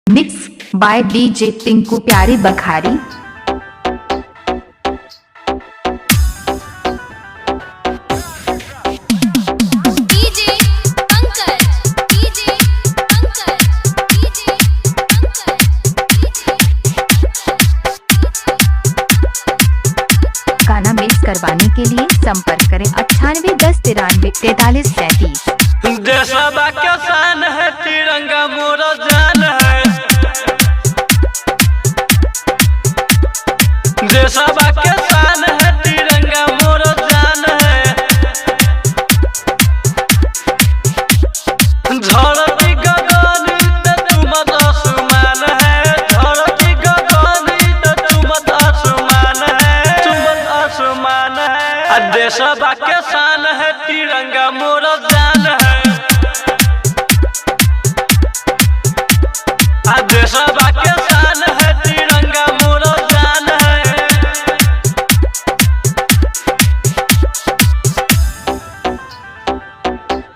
Mix by DJ Tinku प्यारी बखारी। गाना मिक्स करवाने के लिए संपर्क करें 9810934337। देशवा के शान है तिरंगा मोरा जान है। देशवा के शान है तिरंगा मोरा जान है। धरती गगन तुम आसमान है। धरती गगन तुम आसमान है। तुम आसमान है। देशवा के शान है तिरंगा मोरा जान है। देशवा के शान है तिरंगा मोरा जान है।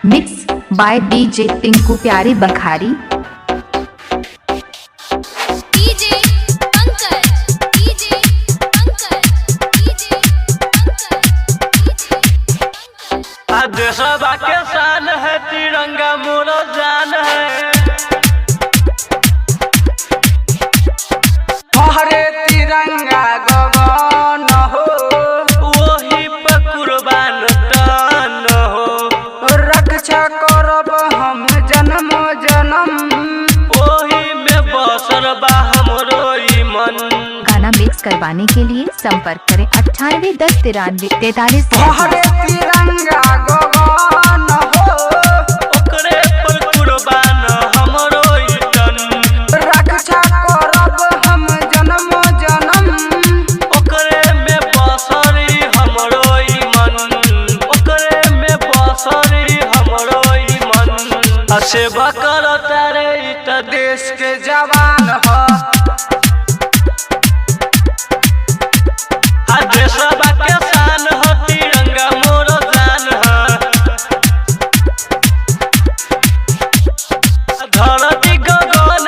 मिक्स बाय डीजे टिंकू प्यारी बखारी। देशवा के शान है तिरंगा मोरा जान है। हरे तिरंगा गगन हो, वही पे कुर्बान तान हो। रक्षा करब हम जन्म जन्म, वही में बसर बा हमरो ई मन। गाना मिक्स करवाने के लिए संपर्क करें 9810934337। हरे तिरंगा गगन हो, ओकरे पर कुर्बान हमरो ई तन। रक्षा करब हम जन्म जन्म, ओकरे में बसरी हमरो ई मन। ओकरे में बसरी हमरो ई मन। सेवा करता रे ई त देश के जवान हो। देशवा के शान है तिरंगा मोरा जान है। धरती गगन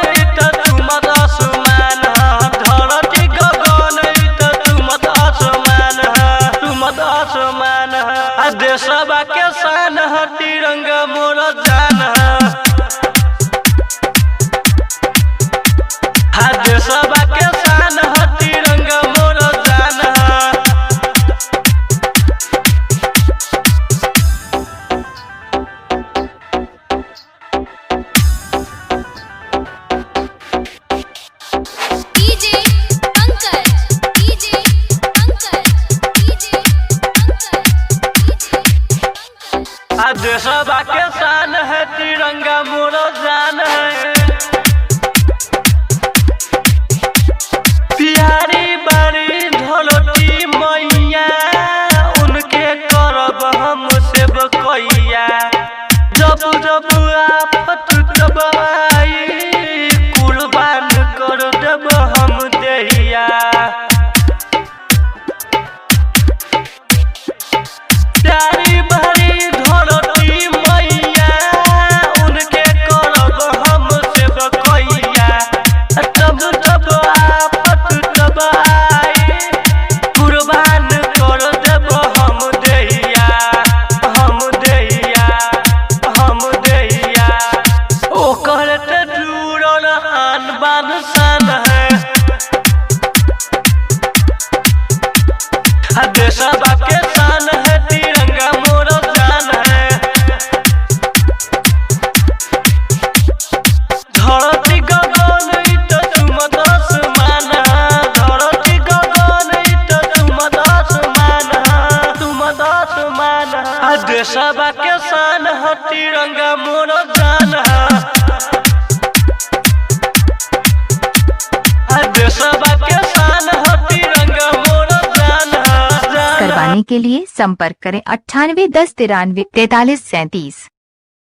तुम आसमान है। धरती गगन तुम आसमान है। तुम आसमान है। देशवा के शान है तिरंगा मोरा जान है। देशवा के शान है तिरंगा मोरा जान है। देशवा के शान है तिरंगा मोरा जान है। प्यारी बारी धरती मैया, उनके करब हम सेवकैया। जब जब आफत तब आई, कुर्बान कर देब हम देहिया। प्यारी बारी धरती मैया, उनके करब हम सेवकैया। तब तब आफत तब आई, कुर्बान कर देब हम देहिया। हम देहिया, हम देहिया। ओकर ते जुड़ल आन बान शान है। देशवा के शान है तिरंगा मोरा जान है। धरती गगन तुम आसमान है। धरती गगन तुम आसमान है। तुम आसमान है। देशवा के शान है तिरंगा मोरा जान है। देशवा के शान है तिरंगा मोरा जान है। करवाने के लिए संपर्क करें 9810934337।